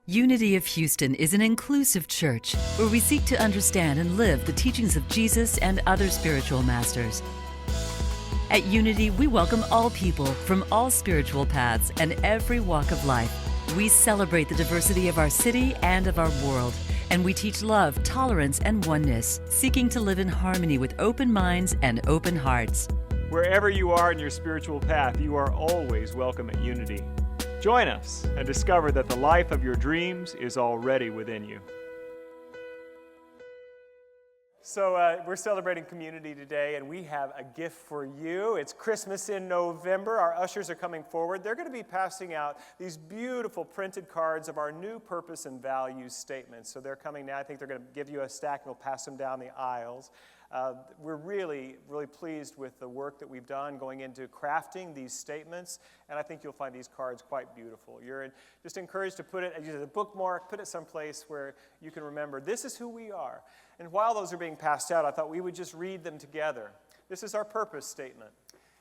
Unity of Houston is an inclusive church where we seek to understand and live the teachings of Jesus and other spiritual masters. At Unity, we welcome all people from all spiritual paths and every walk of life. We celebrate the diversity of our city and of our world, and we teach love, tolerance, and oneness, seeking to live in harmony with open minds and open hearts. Wherever you are in your spiritual path, you are always welcome at Unity. Join us and discover that the life of your dreams is already within you. So we're celebrating community today, and we have a gift for you. It's Christmas in November. Our ushers are coming forward. They're going to be passing out these beautiful printed cards of our new purpose and values statements. So they're coming now. I think they're going to give you a stack, and we'll pass them down the aisles. We're really pleased with the work that we've done going into crafting these statements, and I think you'll find these cards quite beautiful. You're just encouraged to put it as a bookmark, put it someplace where you can remember, this is who we are. And while those are being passed out, I thought we would just read them together. This is our purpose statement.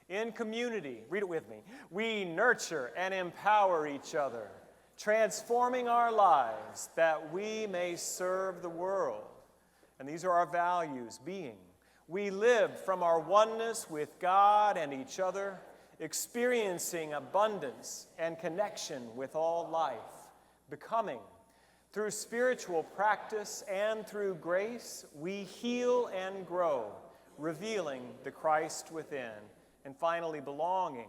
In community, read it with me, we nurture and empower each other, transforming our lives that we may serve the world. And these are our values, being. We live from our oneness with God and each other, experiencing abundance and connection with all life, becoming. Through spiritual practice and through grace, we heal and grow, revealing the Christ within. And finally, belonging.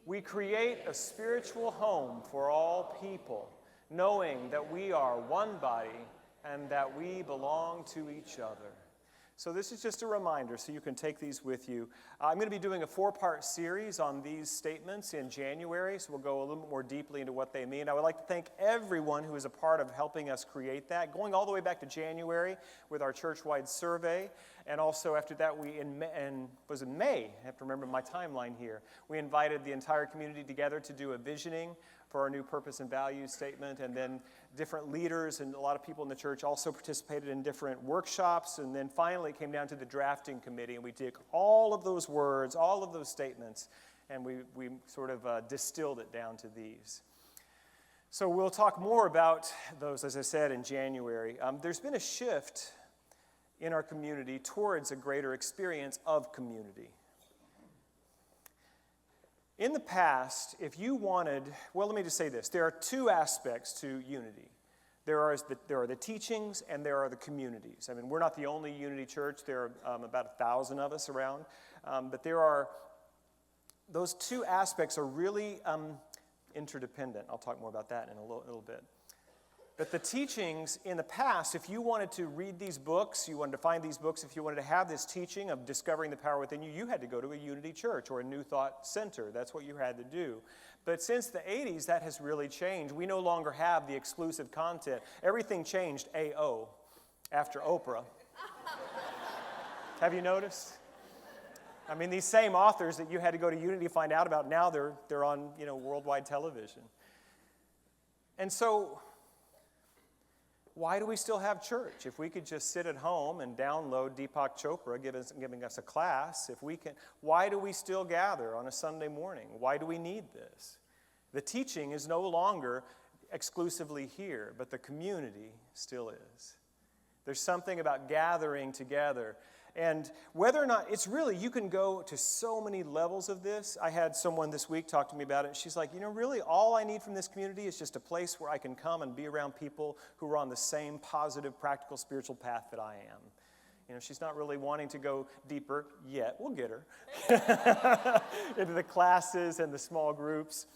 We create a spiritual home for all people, knowing that we are one body and that we belong to each other. So this is just a reminder, so you can take these with you. I'm going to be doing a 4-part series on these statements in January, so we'll go a little bit more deeply into what they mean. I would like to thank everyone who is a part of helping us create that, going all the way back to January with our church-wide survey, and also after that, in May, I have to remember my timeline here, we invited the entire community together to do a visioning for our new purpose and values statement, and then different leaders and a lot of people in the church also participated in different workshops, and then finally it came down to the drafting committee, and we took all of those words, all of those statements, and we sort of distilled it down to these. So we'll talk more about those, as I said, in January. There's been a shift in our community towards a greater experience of community. In the past, if you wanted, well, let me just say this. There are 2 aspects to unity. There are the teachings and there are the communities. I mean, we're not the only Unity church. There are about 1,000 of us around. But those 2 aspects are really interdependent. I'll talk more about that in a little bit. But the teachings in the past, if you wanted to read these books, you wanted to find these books, if you wanted to have this teaching of discovering the power within you, you had to go to a Unity church or a New Thought Center. That's what you had to do. But since the 80s, that has really changed. We no longer have the exclusive content. Everything changed AO after Oprah. Have you noticed? I mean, these same authors that you had to go to Unity to find out about, now they're on, worldwide television. And so, why do we still have church? If we could just sit at home and download Deepak Chopra giving us a class, why do we still gather on a Sunday morning? Why do we need this? The teaching is no longer exclusively here, but the community still is. There's something about gathering together. And whether or not, it's really, you can go to so many levels of this. I had someone this week talk to me about it. She's like, really, all I need from this community is just a place where I can come and be around people who are on the same positive, practical, spiritual path that I am. She's not really wanting to go deeper yet. We'll get her into the classes and the small groups.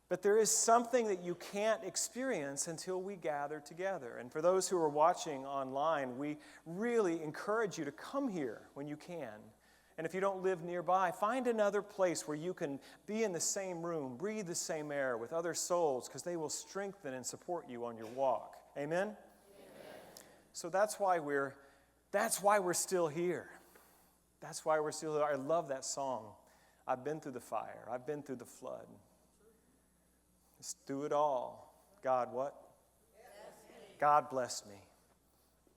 But there is something that you can't experience until we gather together. And for those who are watching online, we really encourage you to come here when you can. And if you don't live nearby, find another place where you can be in the same room, breathe the same air with other souls, because they will strengthen and support you on your walk. Amen? Amen. So that's why we're still here. That's why we're still here. I love that song. I've been through the fire. I've been through the flood. Through it all, God what? God blessed me.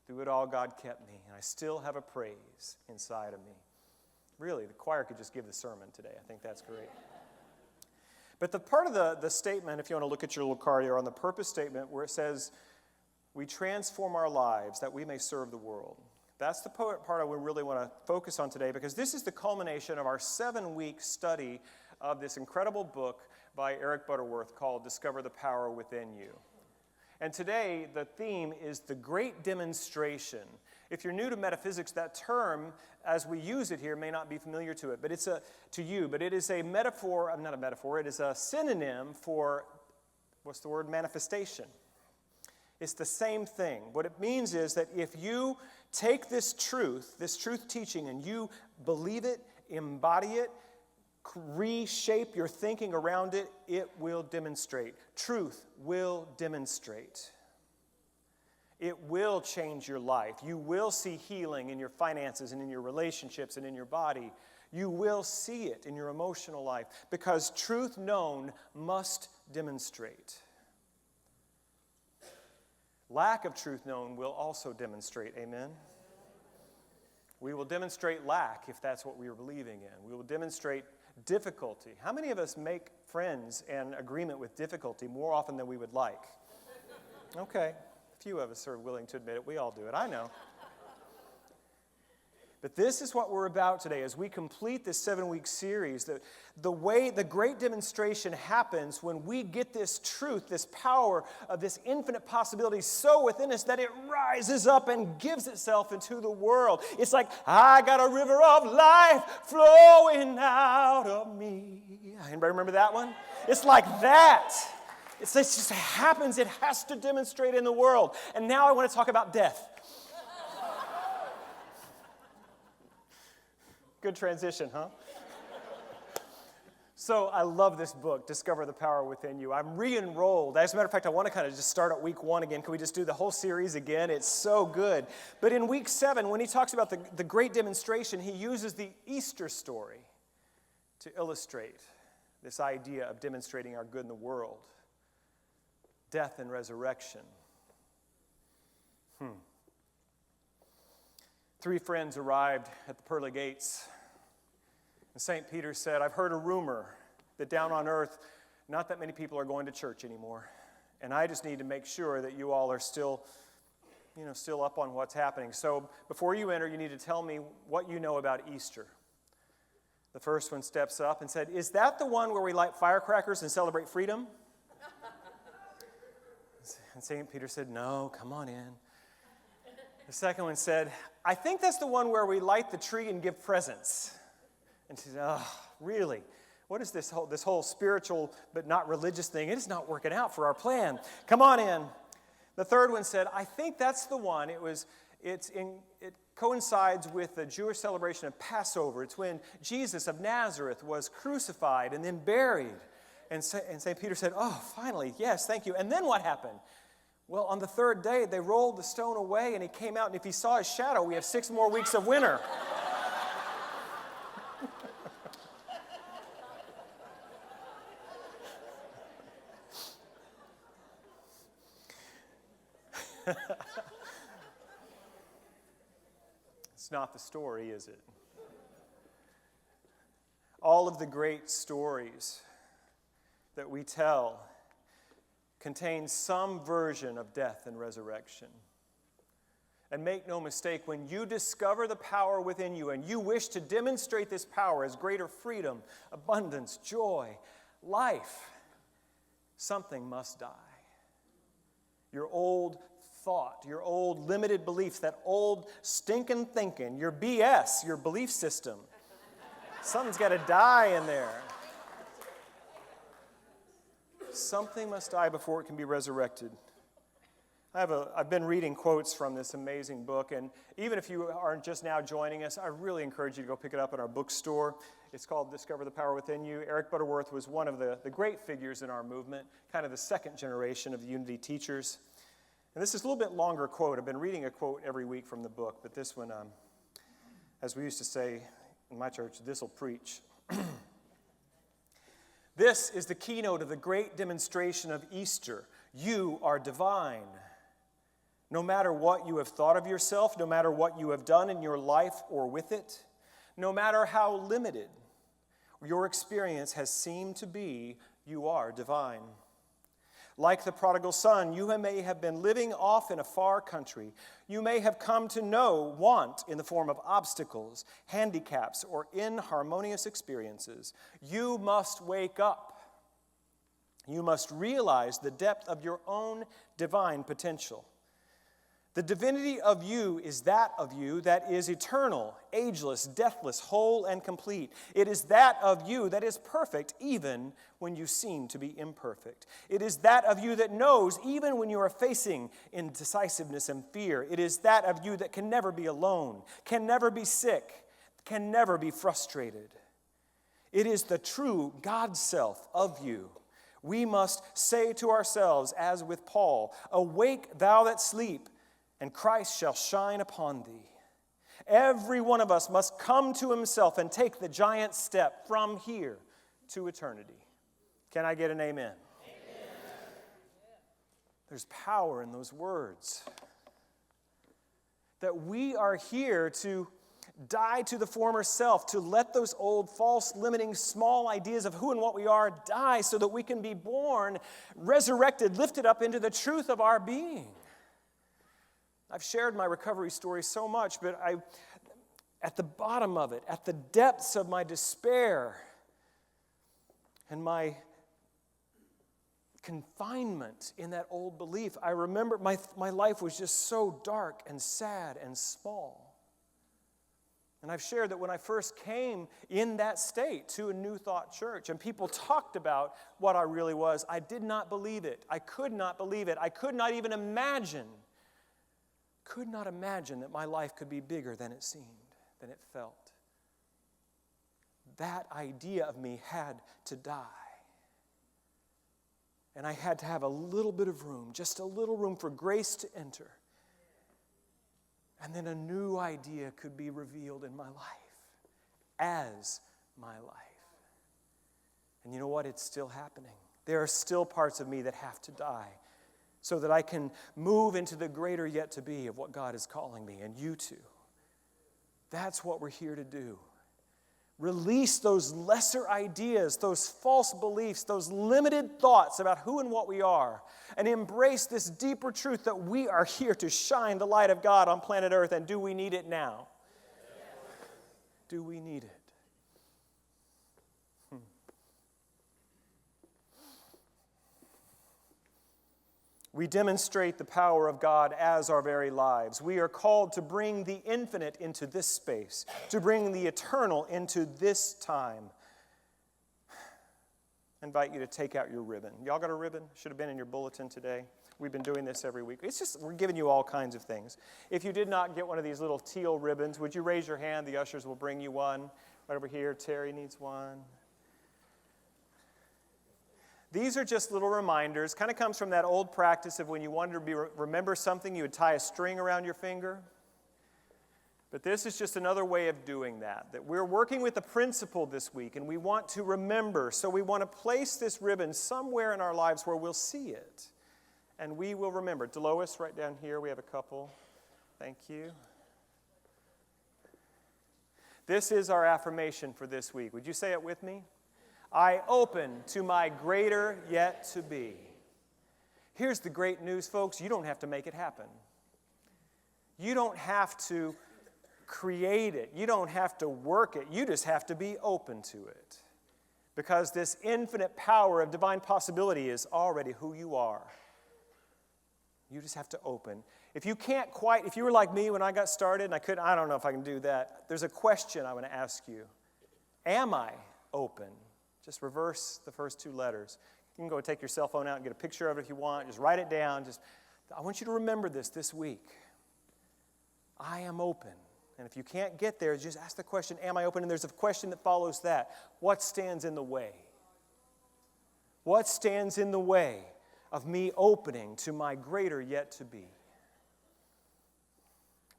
Through it all, God kept me. And I still have a praise inside of me. Really, the choir could just give the sermon today. I think that's great. But the part of the statement, if you want to look at your little card here, on the purpose statement where it says, we transform our lives that we may serve the world. That's the part I really want to focus on today, because this is the culmination of our 7-week study of this incredible book by Eric Butterworth called Discover the Power Within You. And today, the theme is the great demonstration. If you're new to metaphysics, that term, as we use it here, may not be familiar to it, but it is a metaphor, not a metaphor, it is a synonym for, what's the word, manifestation. It's the same thing. What it means is that if you take this truth teaching, and you believe it, embody it, reshape your thinking around it, it will demonstrate. Truth will demonstrate. It will change your life. You will see healing in your finances and in your relationships and in your body. You will see it in your emotional life, because truth known must demonstrate. Lack of truth known will also demonstrate. Amen? We will demonstrate lack if that's what we are believing in. We will demonstrate difficulty. How many of us make friends and agreement with difficulty more often than we would like? Okay, a few of us are willing to admit it. We all do it, I know. But this is what we're about today as we complete this 7-week series. The way the great demonstration happens when we get this truth, this power of this infinite possibility so within us that it rises up and gives itself into the world. It's like, I got a river of life flowing out of me. Anybody remember that one? It's like that. It just happens. It has to demonstrate in the world. And now I want to talk about death. Good transition, huh? So I love this book, Discover the Power Within You. I'm re-enrolled. As a matter of fact, I want to kind of just start at week 1 again. Can we just do the whole series again? It's so good. But in week 7, when he talks about the great demonstration, he uses the Easter story to illustrate this idea of demonstrating our good in the world. Death and resurrection. 3 friends arrived at the pearly gates. And St. Peter said, I've heard a rumor that down on earth, not that many people are going to church anymore. And I just need to make sure that you all are still up on what's happening. So before you enter, you need to tell me what you know about Easter. The first one steps up and said, is that the one where we light firecrackers and celebrate freedom? And St. Peter said, no, come on in. The second one said, I think that's the one where we light the tree and give presents. And she said, oh, really? What is this whole spiritual but not religious thing? It is not working out for our plan. Come on in. The third one said, I think that's the one. It coincides with the Jewish celebration of Passover. It's when Jesus of Nazareth was crucified and then buried. And St. Peter said, oh, finally, yes, thank you. And then what happened? Well, on the third day, they rolled the stone away, and he came out, and if he saw his shadow, we have 6 more weeks of winter. It's not the story, is it? All of the great stories that we tell contain some version of death and resurrection. And make no mistake, when you discover the power within you and you wish to demonstrate this power as greater freedom, abundance, joy, life, something must die. Your old thought, your old limited beliefs, that old stinking thinking, your BS, your belief system. Something's got to die in there. Something must die before it can be resurrected. I've been reading quotes from this amazing book, and even if you aren't just now joining us, I really encourage you to go pick it up in our bookstore. It's called Discover the Power Within You. Eric Butterworth was one of the great figures in our movement, kind of the second generation of the Unity teachers. And this is a little bit longer quote. I've been reading a quote every week from the book, but this one, as we used to say in my church, this'll preach. This is the keynote of the great demonstration of Easter. You are divine. No matter what you have thought of yourself, no matter what you have done in your life or with it, no matter how limited your experience has seemed to be, You are divine. Like the prodigal son, you may have been living off in a far country. You may have come to know want in the form of obstacles, handicaps, or inharmonious experiences. You must wake up. You must realize the depth of your own divine potential. The divinity of you is that of you that is eternal, ageless, deathless, whole, and complete. It is that of you that is perfect, even when you seem to be imperfect. It is that of you that knows, even when you are facing indecisiveness and fear. It is that of you that can never be alone, can never be sick, can never be frustrated. It is the true God self of you. We must say to ourselves, as with Paul, "Awake, thou that sleep, and Christ shall shine upon thee." Every one of us must come to himself and take the giant step from here to eternity. Can I get an amen? Amen. There's power in those words. That we are here to die to the former self, to let those old false, limiting, small ideas of who and what we are die so that we can be born, resurrected, lifted up into the truth of our being. I've shared my recovery story so much, but at the bottom of it, at the depths of my despair and my confinement in that old belief, I remember my life was just so dark and sad and small. And I've shared that when I first came in that state to a New Thought church and people talked about what I really was, I did not believe it. I could not believe it. I could not even imagine that my life could be bigger than it seemed, than it felt. That idea of me had to die. And I had to have a little bit of room, just a little room for grace to enter. And then a new idea could be revealed in my life as my life. And you know what? It's still happening. There are still parts of me that have to die, so that I can move into the greater yet to be of what God is calling me and you to. That's what we're here to do. Release those lesser ideas, those false beliefs, those limited thoughts about who and what we are, and embrace this deeper truth that we are here to shine the light of God on planet Earth. And do we need it now? Do we need it? We demonstrate the power of God as our very lives. We are called to bring the infinite into this space, to bring the eternal into this time. I invite you to take out your ribbon. Y'all got a ribbon? Should have been in your bulletin today. We've been doing this every week. We're giving you all kinds of things. If you did not get one of these little teal ribbons, would you raise your hand? The ushers will bring you one. Right over here, Terry needs one. These are just little reminders. Kind of comes from that old practice of when you wanted to remember something, you would tie a string around your finger. But this is just another way of doing that. That we're working with a principle this week, and we want to remember. So we want to place this ribbon somewhere in our lives where we'll see it. And we will remember. Delois, right down here, we have a couple. Thank you. This is our affirmation for this week. Would you say it with me? I open to my greater yet to be. Here's the great news, folks. You don't have to make it happen. You don't have to create it. You don't have to work it. You just have to be open to it. Because this infinite power of divine possibility is already who you are. You just have to open. If you were like me when I got started, and I don't know if I can do that. There's a question I want to ask you. Am I open? Just reverse the first two letters. You can go take your cell phone out and get a picture of it if you want. Just write it down. I want you to remember this week. I am open. And if you can't get there, just ask the question, am I open? And there's a question that follows that. What stands in the way? What stands in the way of me opening to my greater yet to be?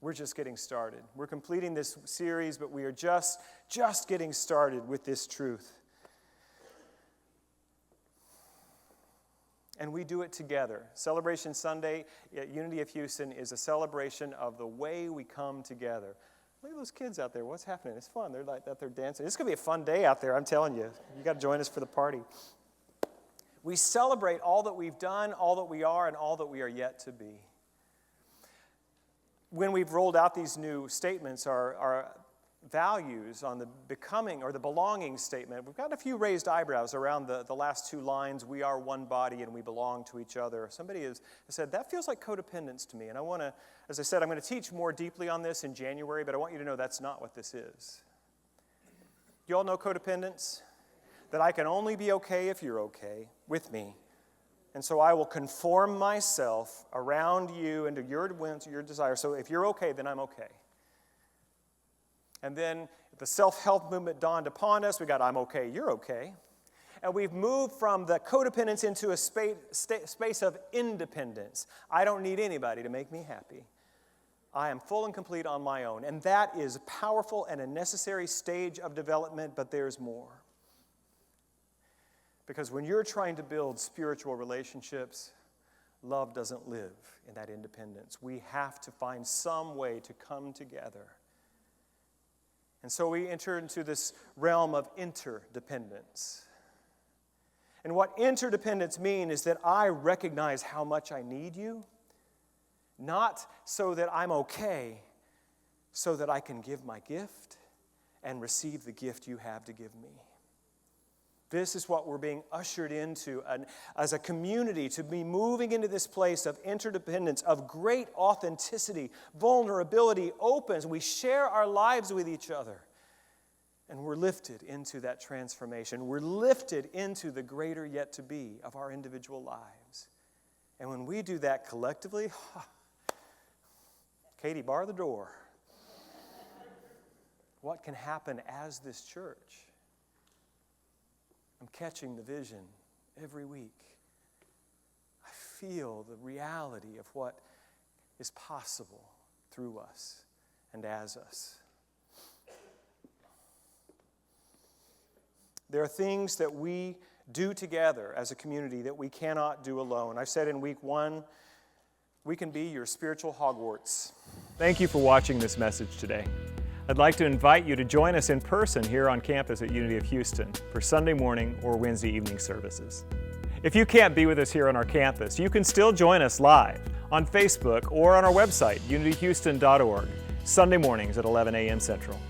We're just getting started. We're completing this series, but we are just getting started with this truth. And we do it together. Celebration Sunday at Unity of Houston is a celebration of the way we come together. Look at those kids out there. What's happening? It's fun. They're out there dancing. It's going to be a fun day out there, I'm telling you. You got to join us for the party. We celebrate all that we've done, all that we are, and all that we are yet to be. When we've rolled out these new statements, our values on the becoming or the belonging statement, we've got a few raised eyebrows around the last two lines. We are one body and we belong to each other. Somebody has said, that feels like codependence to me. And I want to, as I said, I'm going to teach more deeply on this in January, but I want you to know that's not what this is. You all know codependence? That I can only be okay if you're okay with me. And so I will conform myself around you and to your whims, your desires. So if you're okay, then I'm okay. And then the self-help movement dawned upon us. We got, I'm okay, you're okay. And we've moved from the codependence into a space of independence. I don't need anybody to make me happy. I am full and complete on my own. And that is powerful and a necessary stage of development, but there's more. Because when you're trying to build spiritual relationships, love doesn't live in that independence. We have to find some way to come together. And so we enter into this realm of interdependence. And what interdependence means is that I recognize how much I need you, not so that I'm okay, so that I can give my gift and receive the gift you have to give me. This is what we're being ushered into as a community, to be moving into this place of interdependence, of great authenticity, vulnerability, opens. We share our lives with each other. And we're lifted into that transformation. We're lifted into the greater yet to be of our individual lives. And when we do that collectively, Katie, bar the door. What can happen as this church? I'm catching the vision every week. I feel the reality of what is possible through us and as us. There are things that we do together as a community that we cannot do alone. I've said in week 1, we can be your spiritual Hogwarts. Thank you for watching this message today. I'd like to invite you to join us in person here on campus at Unity of Houston for Sunday morning or Wednesday evening services. If you can't be with us here on our campus, you can still join us live on Facebook or on our website, unityhouston.org, Sunday mornings at 11 a.m. Central.